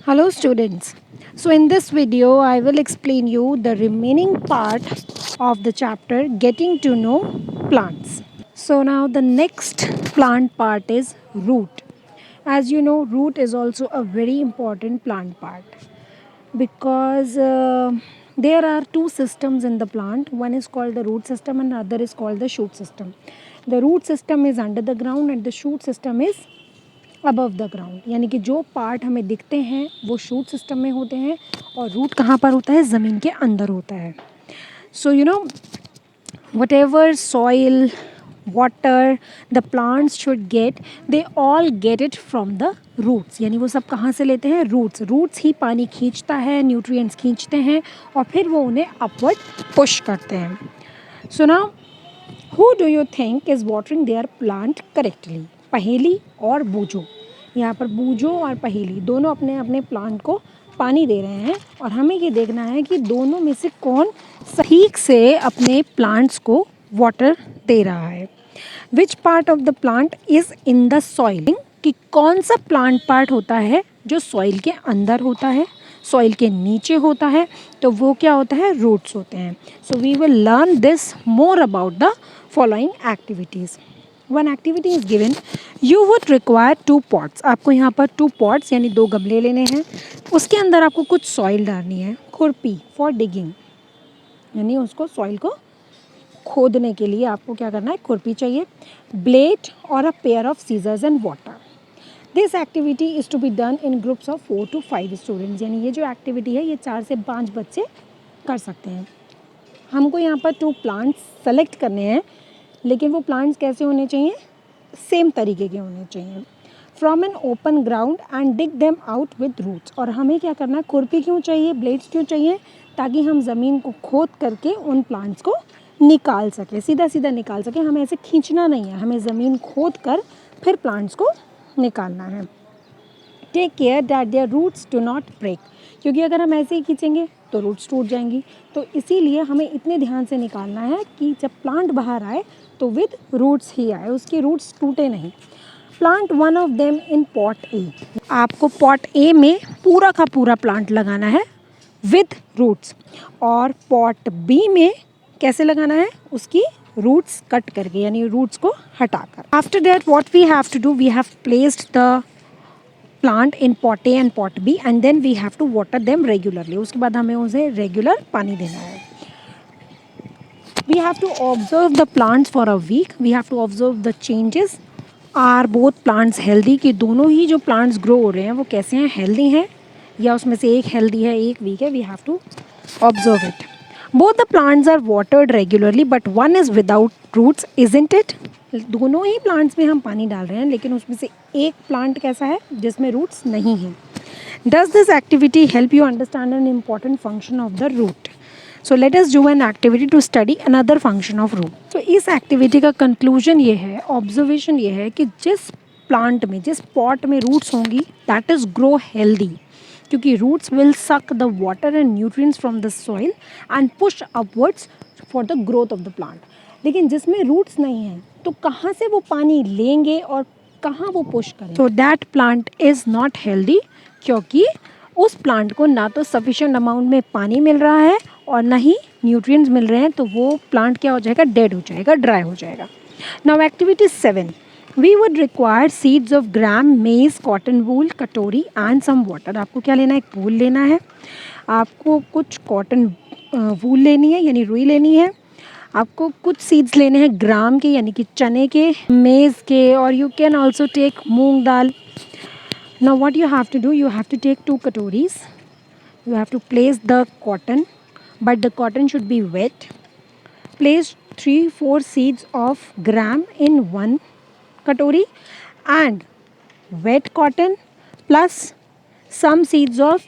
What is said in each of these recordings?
Hello students. So in this video I will explain you the remaining part of the chapter getting to know plants. So now the next plant part is root. As you know, root is also a very important plant part because there are two systems in the plant. One is called the root system and other is called the shoot system. The root system is under the ground and the shoot system is above the ground, यानी कि जो part हमें दिखते हैं वो shoot system में होते हैं और रूट कहाँ पर होता है, ज़मीन के अंदर होता है. So you know whatever soil water the plants should get, they all get it from the roots. यानी वो सब कहाँ से लेते हैं, रूट्स. रूट्स ही पानी खींचता है, न्यूट्रिएंट्स खींचते हैं और फिर वो उन्हें अपवर्ड पुश करते हैं. So now who do you think is watering there plant correctly? पहेली और बूजो. यहाँ पर बूजो और पहेली दोनों अपने अपने प्लांट को पानी दे रहे हैं और हमें ये देखना है कि दोनों में से कौन ठीक से अपने प्लांट्स को वाटर दे रहा है. Which part of the plant is in the soil, कि कौन सा प्लांट पार्ट होता है जो सॉइल के अंदर होता है, सॉइल के नीचे होता है, तो वो क्या होता है, रूट्स होते हैं. So we will learn this more about the following activities. One activity is given, you would require 2 pots. आपको यहाँ पर 2 pots यानी 2 गमले लेने हैं. उसके अंदर आपको कुछ सॉइल डालनी है. खुरपी फॉर डिगिंग, यानी उसको सॉइल को खोदने के लिए आपको क्या करना है, खुरपी चाहिए. ब्लेड और a pair of scissors and water. This activity is to be done in groups of 4 to 5 students. यानी ये जो एक्टिविटी है ये 4 से 5 बच्चे कर सकते हैं. हमको यहाँ पर 2 प्लांट्स सेलेक्ट करने हैं, लेकिन वो प्लांट्स कैसे होने चाहिए, सेम तरीके के होने चाहिए. From an open ground and dig them out with roots. और हमें क्या करना है, खुरपी क्यों चाहिए, ब्लेड्स क्यों चाहिए, ताकि हम ज़मीन को खोद करके उन प्लांट्स को निकाल सकें, सीधा सीधा निकाल सकें. हमें ऐसे खींचना नहीं है, हमें ज़मीन खोद कर फिर प्लांट्स को निकालना है. Take care that their roots do not break, क्योंकि अगर हम ऐसे ही खींचेंगे तो रूट्स टूट जाएंगी. तो इसीलिए हमें इतने ध्यान से निकालना है कि जब प्लांट बाहर आए तो विद रूट्स ही आए, उसके रूट्स टूटे नहीं. Plant one of them in pot A. आपको पॉट ए में पूरा का पूरा प्लांट लगाना है विद रूट्स, और पॉट बी में कैसे लगाना है, उसकी रूट्स कट करके, यानी रूट्स को हटाकर. After that what we have to do, we have placed the plant in pot A and pot B and then we have to water them regularly. उसके बाद हमें उसे रेगुलर पानी देना है. We have to observe the plants for a week. We have to observe the changes. Are both plants healthy? कि दोनों ही जो plants grow हो रहे हैं वो कैसे हैं, healthy हैं, या उसमें से एक healthy है एक weak है. We have to observe it. Both the plants are watered regularly, but one is without roots, isn't it? दोनों ही plants में हम पानी डाल रहे हैं, लेकिन उसमें से एक plant कैसा है जिसमें roots नहीं हैं. Does this activity help you understand an important function of the root? So let us do an activity to study another function of root. तो इस एक्टिविटी का कंक्लूजन ये है, ऑब्जर्वेशन ये है कि जिस प्लांट में, जिस पॉट में रूट्स होंगी, दैट इज़ ग्रो हेल्दी, क्योंकि roots will suck the water and nutrients from the soil and push upwards for the growth of the plant. लेकिन जिसमें रूट्स नहीं हैं तो कहाँ से वो पानी लेंगे और कहाँ वो पुश करेंगे. So that plant is not healthy, क्योंकि उस प्लांट को ना तो सफिशिएंट अमाउंट में पानी मिल रहा है और ना ही न्यूट्रिएंट्स मिल रहे हैं. तो वो प्लांट क्या हो जाएगा, डेड हो जाएगा, ड्राई हो जाएगा. Now activity 7, we would require seeds of gram, maize, cotton वूल, कटोरी एंड सम वाटर. आपको क्या लेना है, एक वूल लेना है, आपको कुछ कॉटन वूल लेनी है यानी रुई लेनी है, आपको कुछ सीड्स लेने हैं ग्राम के यानी कि चने के, मेज़ के, और you can also take moong dal. Now what you have to do, you have to take 2 katoris. You have to place the cotton, but the cotton should be wet. Place 3-4 seeds of gram in 1 katori and wet cotton plus some seeds of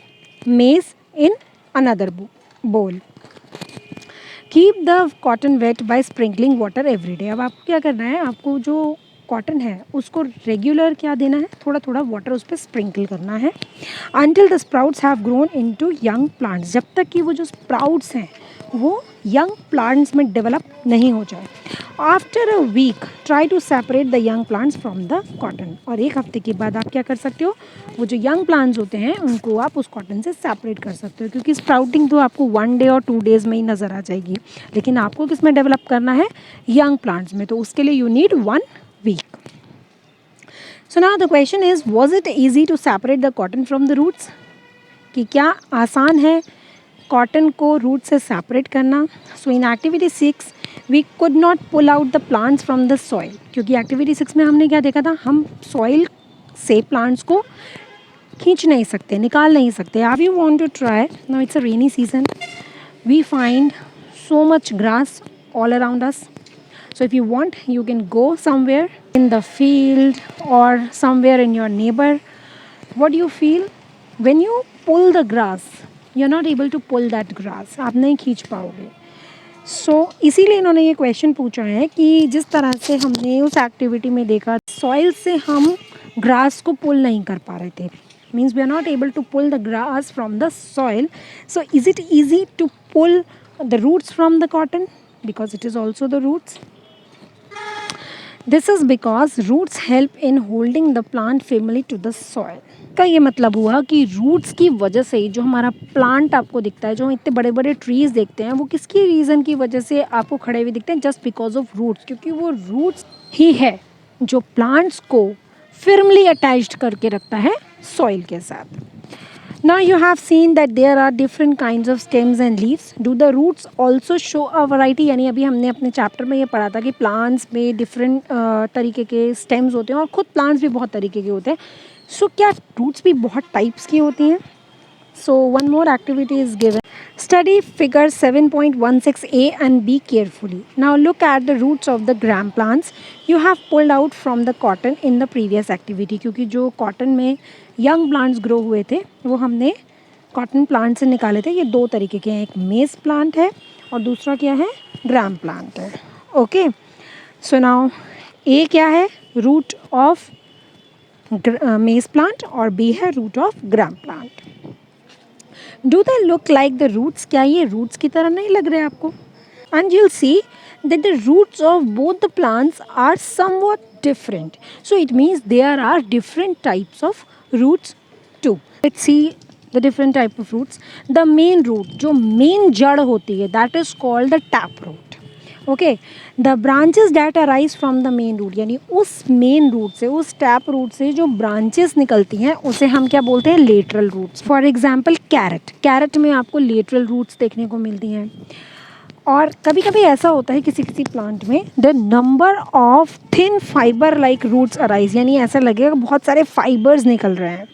maize in another bowl. Keep the cotton wet by sprinkling water every day. अब आपको क्या करना है, आपको जो cotton है उसको regular क्या देना है, थोड़ा थोड़ा वाटर उस पर स्प्रिंकल करना है. Until the sprouts have grown into young plants. जब तक कि वो जो स्प्राउट्स हैं वो यंग प्लांट्स में डेवलप नहीं हो जाए। After a week try to separate the young plants from the cotton. और एक हफ्ते के बाद आप क्या कर सकते हो, वो जो यंग प्लांट्स होते हैं उनको आप उस कॉटन से सेपरेट कर सकते हो, क्योंकि स्प्राउटिंग तो आपको 1 डे और 2 डेज़ में ही नज़र आ जाएगी, लेकिन आपको किस में डेवलप करना है, यंग प्लांट्स में, तो उसके लिए you need 1 week. So now the question is, was it easy to separate the cotton from the roots? कि क्या आसान है कॉटन को रूट से सेपरेट करना? So in activity 6 we could not pull out the plants from the soil, क्योंकि activity 6 में हमने क्या देखा था, हम सॉइल से प्लांट्स को खींच नहीं सकते, निकाल नहीं सकते। If you want to try, now it's a rainy season, we find so much grass all around us. So if you want, you can go somewhere in the field or somewhere in your neighbor. What do you feel when you pull the grass? You're not able to pull that grass. आप नहीं खींच पाओगे। सो इसीलिए इन्होंने ये question पूछा है कि जिस तरह से हमने उस एक्टिविटी में देखा, सॉइल से हम ग्रास को पुल नहीं कर पा रहे थे, means we are not able to pull the grass from the soil. So is it easy to pull the roots from the cotton? Because it is also the roots. This is because roots help in holding the plant family to the soil. का ये मतलब हुआ कि roots की वजह से ही जो हमारा प्लांट आपको दिखता है, जो इतने बड़े बड़े ट्रीज़ देखते हैं, वो किसकी रीज़न की वजह से आपको खड़े हुए दिखते हैं? जस्ट बिकॉज ऑफ रूट्स, क्योंकि वो रूट्स ही है जो प्लांट्स को firmly attached करके रखता है सॉइल के साथ। Now you have seen that there are different kinds of stems and leaves. Do the roots also show a variety? यानी अभी हमने अपने चैप्टर में ये पढ़ा था कि प्लांट्स में डिफरेंट तरीके के स्टेम्स होते हैं और खुद प्लांट्स भी बहुत तरीके के होते हैं। सो क्या रूट्स भी बहुत टाइप्स की होती हैं? So one more activity is given. Study figure 7.16a and B carefully. Now look at the roots of the gram plants you have pulled out from the cotton in the previous activity. क्योंकि जो cotton में young plants grow हुए थे वो हमने cotton plant से निकाले थे। ये 2 तरीके के हैं, एक मेज प्लांट है और दूसरा क्या है, ग्राम प्लांट है। ओके, सो नाउ ए क्या है, रूट ऑफ मेज प्लांट, और बी है root of gram plant. Do they look like the roots? क्या ये रूट्स की तरह नहीं लग रहे आपको? And you'll see that the roots of both the plants are somewhat different, so it means there are different types of roots too. Let's see the different type of roots. The main root, जो main जड़ होती है, that is called the tap root. Okay, the branches that arise from the main root, यानी उस main root से, उस tap root से जो ब्रांचेस निकलती हैं उसे हम क्या बोलते हैं, lateral roots. For example carrot, carrot में आपको लेटरल रूट्स देखने को मिलती हैं। और कभी कभी ऐसा होता है किसी किसी प्लांट में, the number of thin fibre like roots arise, यानी ऐसा लगेगा बहुत सारे फाइबर्स निकल रहे हैं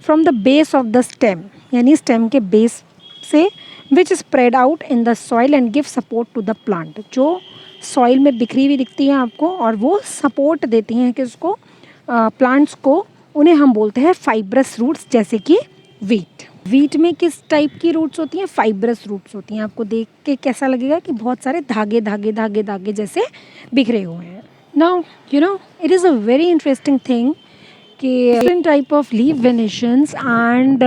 from the base of the stem, यानी स्टेम के बेस से, which spread out in the soil and give support to the plant, जो सॉइल में बिखरी हुई दिखती हैं आपको और वो सपोर्ट देती हैं किसको, प्लांट्स को। उन्हें हम बोलते हैं फाइब्रस रूट्स, जैसे कि वीट। वीट में किस टाइप की रूट्स होती हैं, फाइब्रस रूट्स होती हैं। आपको देख के कैसा लगेगा कि बहुत सारे धागे धागे धागे धागे जैसे बिखरे हुए हैं। Now you know it is a very interesting thing कि different type of leaf venetions and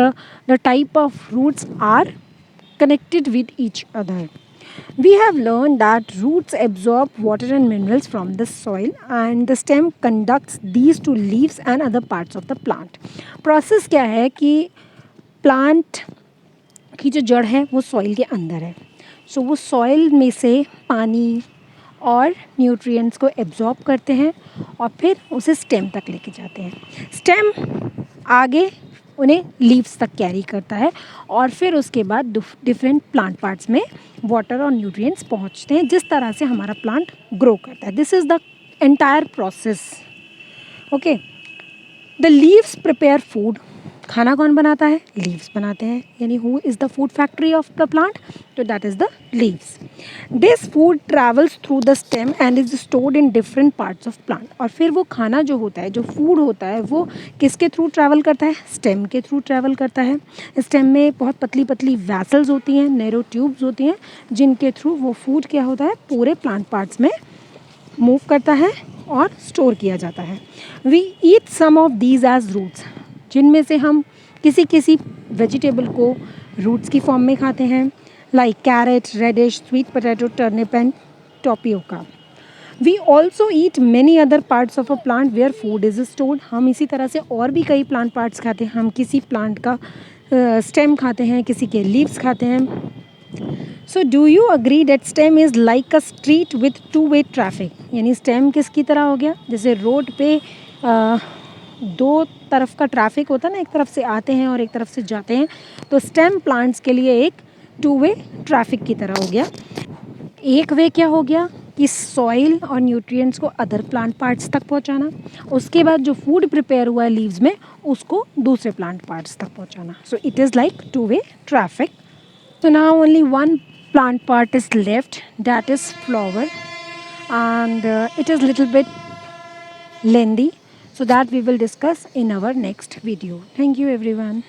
the type of roots are connected with each other. We have learned that roots absorb water and minerals from the soil and the stem conducts these to leaves and other parts of the plant. Process क्या है कि plant की जो जड़ है वो soil के अंदर है, so वो soil में से पानी और न्यूट्रिएंट्स को एब्जॉर्ब करते हैं और फिर उसे स्टेम तक लेके जाते हैं। स्टेम आगे उन्हें लीव्स तक कैरी करता है और फिर उसके बाद डिफरेंट प्लांट पार्ट्स में वाटर और न्यूट्रिएंट्स पहुंचते हैं, जिस तरह से हमारा प्लांट ग्रो करता है। This is the entire process. Okay, the leaves prepare food, खाना कौन बनाता है, लीव्स बनाते हैं, यानी who is the food factory of the plant, तो that is the leaves. This food travels through the stem and is stored in different parts of plant. और फिर वो खाना जो होता है, जो फूड होता है, वो किसके थ्रू ट्रैवल करता है, स्टेम के थ्रू ट्रैवल करता है। स्टेम में बहुत पतली पतली वैसल्स होती हैं, नैरो ट्यूब्स होती हैं, जिनके थ्रू वो फूड क्या होता है, पूरे प्लांट पार्ट्स में मूव करता है और स्टोर किया जाता है। We eat some of these as roots, जिनमें से हम किसी किसी वेजिटेबल को रूट्स की फॉर्म में खाते हैं। like carrot, radish, sweet potato, turnip and tapioca. We also eat many other parts of a plant where food is stored. हम इसी तरह से और भी कई plant parts खाते हैं. हम किसी plant का stem खाते हैं, किसी के leaves खाते हैं. So do you agree that stem is like a street with two-way traffic? यानी stem किसकी तरह हो गया? जैसे रोड पे दो तरफ का ट्रैफिक होता है ना, एक तरफ से आते हैं और एक तरफ से जाते हैं, तो स्टेम प्लांट्स के लिए एक टू वे ट्रैफिक की तरह हो गया. एक वे क्या हो गया कि सॉइल और न्यूट्रिएंट्स को अदर प्लांट पार्ट्स तक पहुंचाना, उसके बाद जो फूड प्रिपेयर हुआ है लीव्स में उसको दूसरे प्लांट पार्ट्स तक पहुंचाना. So it is like two way traffic. So now only one plant part is left, that is flower, and it is little bit lengthy, so that we will discuss in our next video. Thank you everyone.